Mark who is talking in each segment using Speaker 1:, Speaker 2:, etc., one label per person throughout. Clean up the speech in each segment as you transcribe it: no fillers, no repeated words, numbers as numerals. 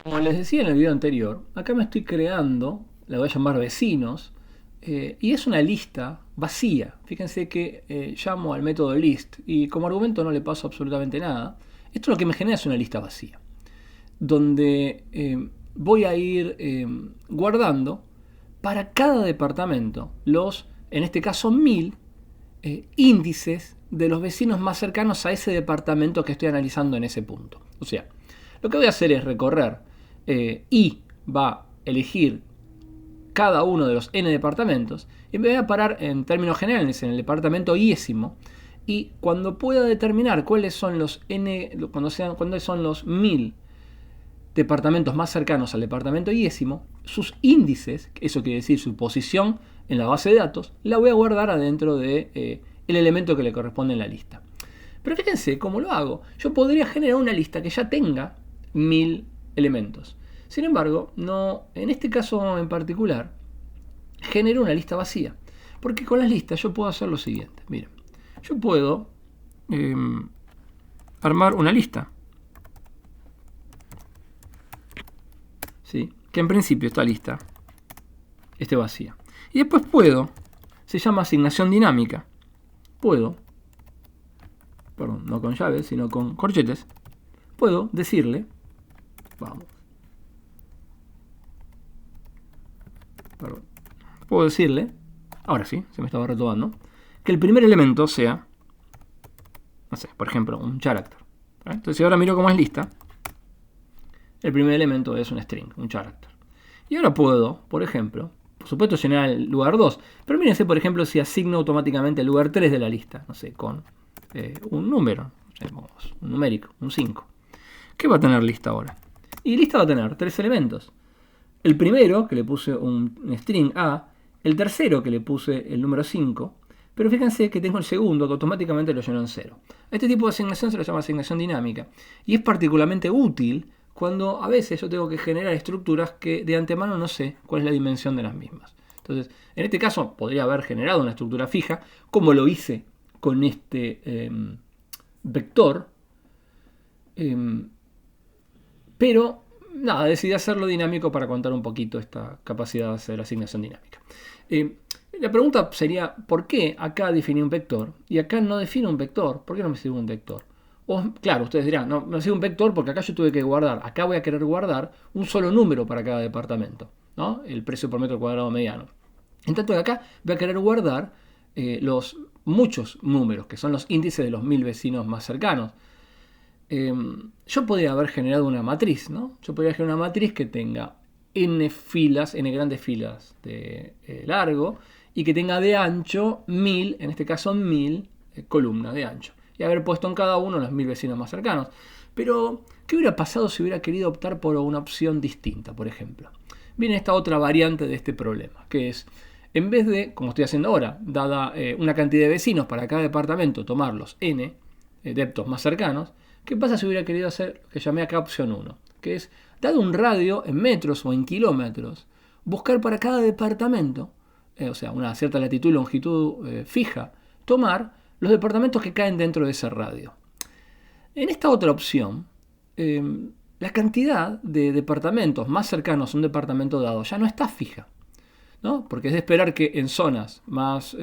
Speaker 1: Como les decía en el video anterior, acá me estoy creando, la voy a llamar vecinos, y es una lista vacía. Fíjense que llamo al método list y como argumento no le paso absolutamente nada. Esto lo que me genera es una lista vacía, donde voy a ir guardando para cada departamento en este caso 1000 índices de los vecinos más cercanos a ese departamento que estoy analizando en ese punto. O sea, lo que voy a hacer es recorrer y va a elegir cada uno de los n departamentos y me voy a parar en términos generales en el departamento iésimo, y cuando pueda determinar cuáles son los cuando son los 1000 departamentos más cercanos al departamento iésimo, sus índices, eso quiere decir su posición en la base de datos, la voy a guardar adentro de el elemento que le corresponde en la lista. Pero fíjense cómo lo hago. Yo podría generar una lista que ya tenga 1000 elementos. Sin embargo, no, en este caso en particular, genero una lista vacía. Porque con las listas yo puedo hacer lo siguiente. Miren, yo puedo armar una lista. ¿Sí? Que en principio esta lista esté vacía. Y después puedo, se llama asignación dinámica. Puedo, perdón, no con llaves, sino con corchetes, puedo decirle, vamos, perdón, puedo decirle, ahora sí, se me estaba retomando, que el primer elemento sea, no sé, por ejemplo, un character. Entonces si ahora miro cómo es lista, el primer elemento es un string, un character. Y ahora puedo, por ejemplo, por supuesto llenar el lugar 2, pero mírense, por ejemplo, si asigno automáticamente el lugar 3 de la lista, no sé, con un número, un numérico, un 5. ¿Qué va a tener lista ahora? Y lista va a tener 3 elementos. El primero, que le puse un string A, el tercero, que le puse el número 5, pero fíjense que tengo el segundo, que automáticamente lo lleno en 0. Este tipo de asignación se lo llama asignación dinámica, y es particularmente útil cuando a veces yo tengo que generar estructuras que de antemano no sé cuál es la dimensión de las mismas. Entonces, en este caso podría haber generado una estructura fija, como lo hice con este vector, pero nada, decidí hacerlo dinámico para contar un poquito esta capacidad de hacer asignación dinámica. La pregunta sería, ¿por qué acá definí un vector y acá no defino un vector? ¿Por qué no me sirve un vector? O, claro, ustedes dirán, no, me sirve un vector porque acá yo tuve que guardar, acá voy a querer guardar un solo número para cada departamento, ¿no? El precio por metro cuadrado mediano. En tanto que acá voy a querer guardar los muchos números, que son los índices de los 1000 vecinos más cercanos. Yo podría haber generado una matriz, ¿no? Yo podría generar una matriz que tenga n filas, n grandes filas de largo, y que tenga de ancho 1000, en este caso 1000 columnas de ancho, y haber puesto en cada uno los 1000 vecinos más cercanos. Pero, ¿qué hubiera pasado si hubiera querido optar por una opción distinta, por ejemplo? Viene esta otra variante de este problema, que es, en vez de, como estoy haciendo ahora, dada una cantidad de vecinos para cada departamento, tomar los n deptos más cercanos, ¿qué pasa si hubiera querido hacer lo que llamé acá opción 1? Que es, dado un radio en metros o en kilómetros, buscar para cada departamento, o sea, una cierta latitud y longitud fija, tomar los departamentos que caen dentro de ese radio. En esta otra opción, la cantidad de departamentos más cercanos a un departamento dado ya no está fija, ¿no? Porque es de esperar que en zonas más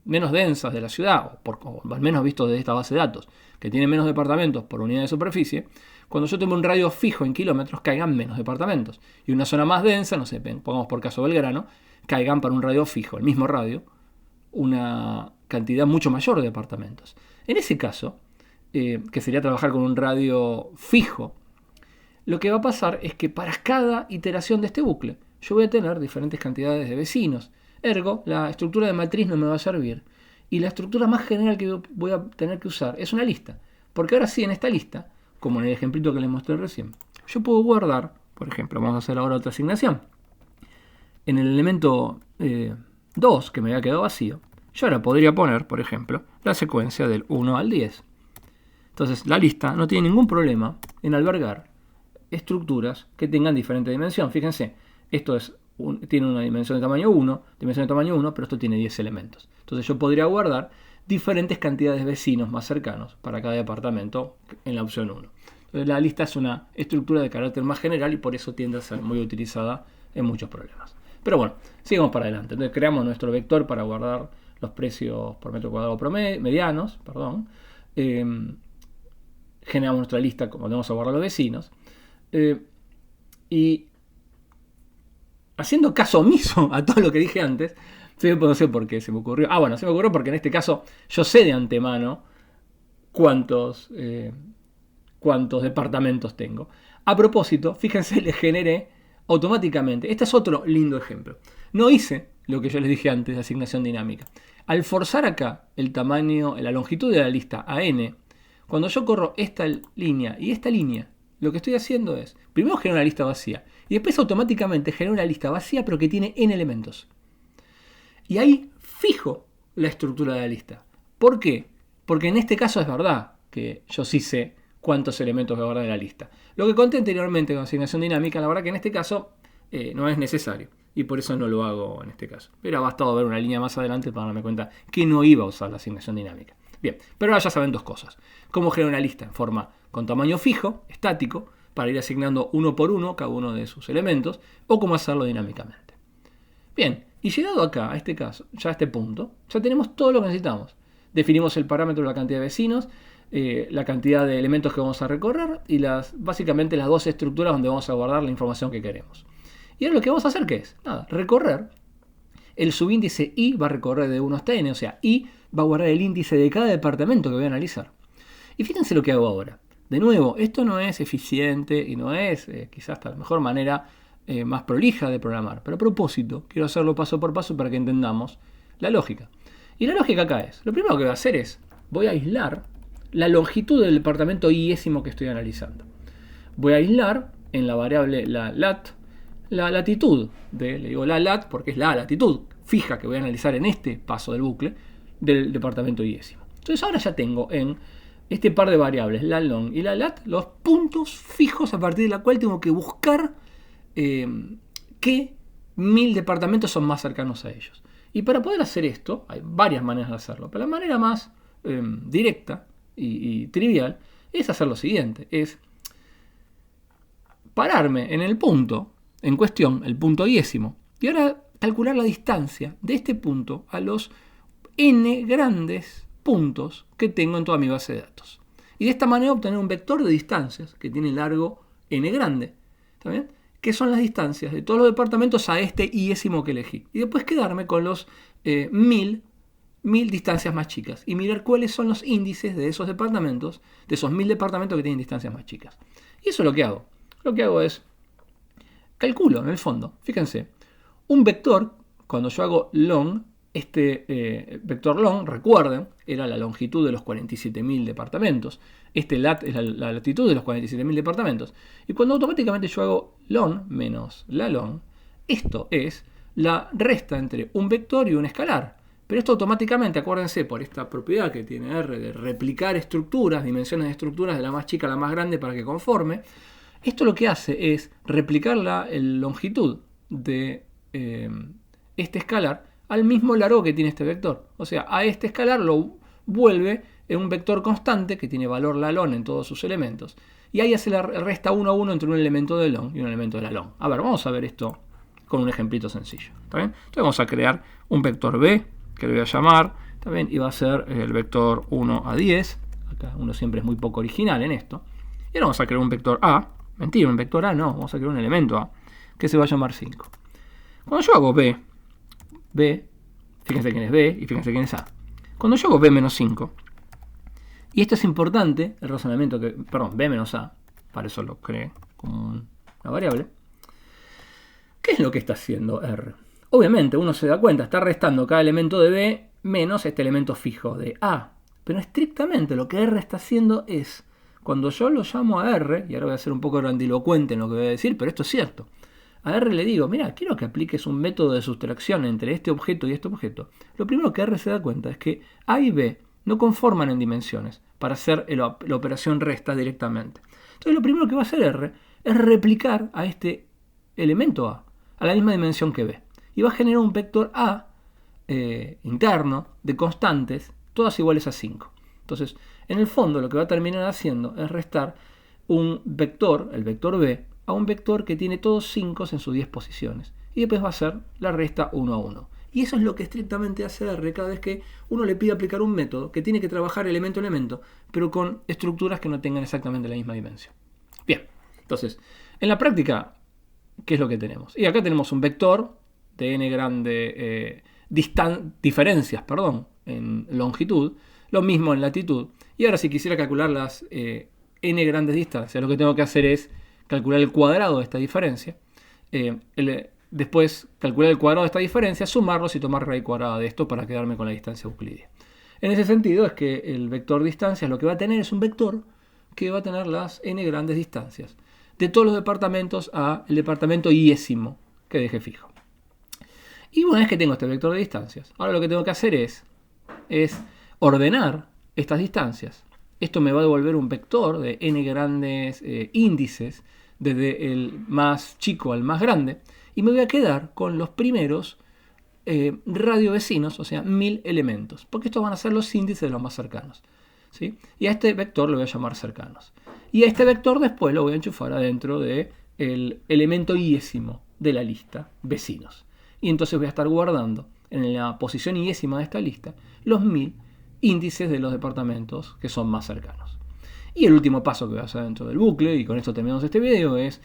Speaker 1: menos densas de la ciudad, o al menos visto desde esta base de datos, que tiene menos departamentos por unidad de superficie, cuando yo tengo un radio fijo en kilómetros, caigan menos departamentos. Y una zona más densa, no sé, pongamos por caso Belgrano, caigan para un radio fijo, el mismo radio, una cantidad mucho mayor de departamentos. En ese caso, que sería trabajar con un radio fijo, lo que va a pasar es que para cada iteración de este bucle, yo voy a tener diferentes cantidades de vecinos. Ergo, la estructura de matriz no me va a servir. Y la estructura más general que voy a tener que usar es una lista. Porque ahora sí, en esta lista, como en el ejemplito que les mostré recién, yo puedo guardar, por ejemplo, vamos a hacer ahora otra asignación. En el elemento 2, que me había quedado vacío, yo ahora podría poner, por ejemplo, la secuencia del 1 al 10. Entonces, la lista no tiene ningún problema en albergar estructuras que tengan diferente dimensión. Fíjense, esto tiene una dimensión de tamaño 1, pero esto tiene 10 elementos. Entonces yo podría guardar diferentes cantidades de vecinos más cercanos para cada departamento en la opción 1. Entonces la lista es una estructura de carácter más general y por eso tiende a ser muy utilizada en muchos problemas. Pero bueno, sigamos para adelante. Entonces creamos nuestro vector para guardar los precios por metro cuadrado medianos. Generamos nuestra lista como vamos a guardar los vecinos. Y haciendo caso omiso a todo lo que dije antes, no sé por qué se me ocurrió. Se me ocurrió porque en este caso yo sé de antemano cuántos departamentos tengo. A propósito, fíjense, le generé automáticamente. Este es otro lindo ejemplo. No hice lo que yo les dije antes de asignación dinámica. Al forzar acá el tamaño, la longitud de la lista a n, cuando yo corro esta línea y esta línea, lo que estoy haciendo es, primero genero una lista vacía y después automáticamente genero una lista vacía pero que tiene n elementos. Y ahí fijo la estructura de la lista. ¿Por qué? Porque en este caso es verdad que yo sí sé cuántos elementos voy a guardar en la lista. Lo que conté anteriormente con asignación dinámica, la verdad que en este caso no es necesario. Y por eso no lo hago en este caso. Pero ha bastado ver una línea más adelante para darme cuenta que no iba a usar la asignación dinámica. Bien, pero ahora ya saben dos cosas. Cómo generar una lista en forma con tamaño fijo, estático, para ir asignando uno por uno cada uno de sus elementos, o cómo hacerlo dinámicamente. Bien, y llegado acá, a este caso, ya a este punto, ya tenemos todo lo que necesitamos. Definimos el parámetro de la cantidad de vecinos, la cantidad de elementos que vamos a recorrer y básicamente las dos estructuras donde vamos a guardar la información que queremos. Y ahora lo que vamos a hacer, ¿qué es? Nada, recorrer. El subíndice i va a recorrer de 1 hasta n, o sea, i va a guardar el índice de cada departamento que voy a analizar. Y fíjense lo que hago ahora. De nuevo, esto no es eficiente y no es quizás la mejor manera más prolija de programar. Pero a propósito, quiero hacerlo paso por paso para que entendamos la lógica. Y la lógica acá es, lo primero que voy a hacer es, voy a aislar la longitud del departamento iésimo que estoy analizando. Voy a aislar en la variable la lat, la latitud, le digo la lat porque es la latitud fija que voy a analizar en este paso del bucle del departamento iésimo. Entonces ahora ya tengo en este par de variables, la long y la lat, los puntos fijos a partir de la cual tengo que buscar qué 1000 departamentos son más cercanos a ellos. Y para poder hacer esto, hay varias maneras de hacerlo, pero la manera más directa y trivial es hacer lo siguiente, es pararme en el punto en cuestión, el punto iésimo, y ahora calcular la distancia de este punto a los n grandes puntos que tengo en toda mi base de datos. Y de esta manera obtener un vector de distancias que tiene largo n grande, ¿está bien? Que son las distancias de todos los departamentos a este iésimo que elegí. Y después quedarme con los 1000 distancias más chicas y mirar cuáles son los índices de esos departamentos, de esos 1000 departamentos que tienen distancias más chicas. Y eso es lo que hago. Lo que hago es calculo, en el fondo, fíjense, un vector, cuando yo hago long, este vector long, recuerden, era la longitud de los 47.000 departamentos. Este lat es la latitud de los 47.000 departamentos. Y cuando automáticamente yo hago long menos la long, esto es la resta entre un vector y un escalar. Pero esto automáticamente, acuérdense, por esta propiedad que tiene R de replicar estructuras, dimensiones de estructuras de la más chica a la más grande para que conforme, esto lo que hace es replicar la longitud de este escalar al mismo largo que tiene este vector. O sea, a este escalar lo vuelve en un vector constante que tiene valor la long en todos sus elementos. Y ahí hace la resta 1 a 1 entre un elemento de long y un elemento de la long. A ver, vamos a ver esto con un ejemplito sencillo. ¿Está bien? Entonces vamos a crear un vector B, que le voy a llamar, ¿está bien? Y va a ser el vector 1 a 10. Acá uno siempre es muy poco original en esto. Y ahora vamos a crear un vector A. Mentira, un vector A no, vamos a crear un elemento A, que se va a llamar 5. Cuando yo hago B, fíjense quién es B y fíjense quién es A. Cuando yo hago B menos 5, y esto es importante, el razonamiento que, perdón, B menos A, para eso lo creé como una variable. ¿Qué es lo que está haciendo R? Obviamente uno se da cuenta, está restando cada elemento de B menos este elemento fijo de A. Pero estrictamente lo que R está haciendo es, cuando yo lo llamo a R, y ahora voy a ser un poco grandilocuente en lo que voy a decir, pero esto es cierto. A R le digo, mira, quiero que apliques un método de sustracción entre este objeto y este objeto. Lo primero que R se da cuenta es que A y B no conforman en dimensiones para hacer la operación resta directamente. Entonces lo primero que va a hacer R es replicar a este elemento A la misma dimensión que B. Y va a generar un vector A interno de constantes, todas iguales a 5. Entonces, en el fondo lo que va a terminar haciendo es restar un vector, el vector B, a un vector que tiene todos 5 en sus 10 posiciones. Y después va a ser la resta 1 a 1. Y eso es lo que estrictamente hace R cada vez que uno le pide aplicar un método que tiene que trabajar elemento a elemento, pero con estructuras que no tengan exactamente la misma dimensión. Bien, entonces, en la práctica, ¿qué es lo que tenemos? Y acá tenemos un vector de n grande diferencias en longitud, lo mismo en latitud. Y ahora si quisiera calcular las n grandes distancias, lo que tengo que hacer es calcular el cuadrado de esta diferencia. Después calcular el cuadrado de esta diferencia, sumarlos y tomar raíz cuadrada de esto para quedarme con la distancia euclídea. En ese sentido es que el vector distancias lo que va a tener es un vector que va a tener las n grandes distancias de todos los departamentos a el departamento iésimo que deje fijo. Y una vez que tengo este vector de distancias, ahora lo que tengo que hacer es ordenar estas distancias. Esto me va a devolver un vector de n grandes índices desde el más chico al más grande, y me voy a quedar con los primeros radiovecinos, o sea, 1000 elementos, porque estos van a ser los índices de los más cercanos, ¿sí? Y a este vector lo voy a llamar cercanos. Y a este vector después lo voy a enchufar adentro del elemento iésimo de la lista, vecinos. Y entonces voy a estar guardando en la posición iésima de esta lista los 1000 índices de los departamentos que son más cercanos. Y el último paso que voy a hacer dentro del bucle, y con esto terminamos este video, es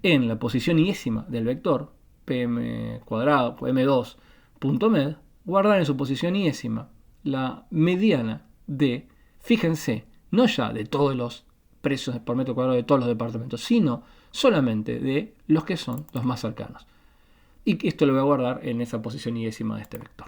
Speaker 1: en la posición iésima del vector pm cuadrado, m2.med, guardar en su posición iésima la mediana de, fíjense, no ya de todos los precios por metro cuadrado de todos los departamentos, sino solamente de los que son los más cercanos. Y esto lo voy a guardar en esa posición iésima de este vector.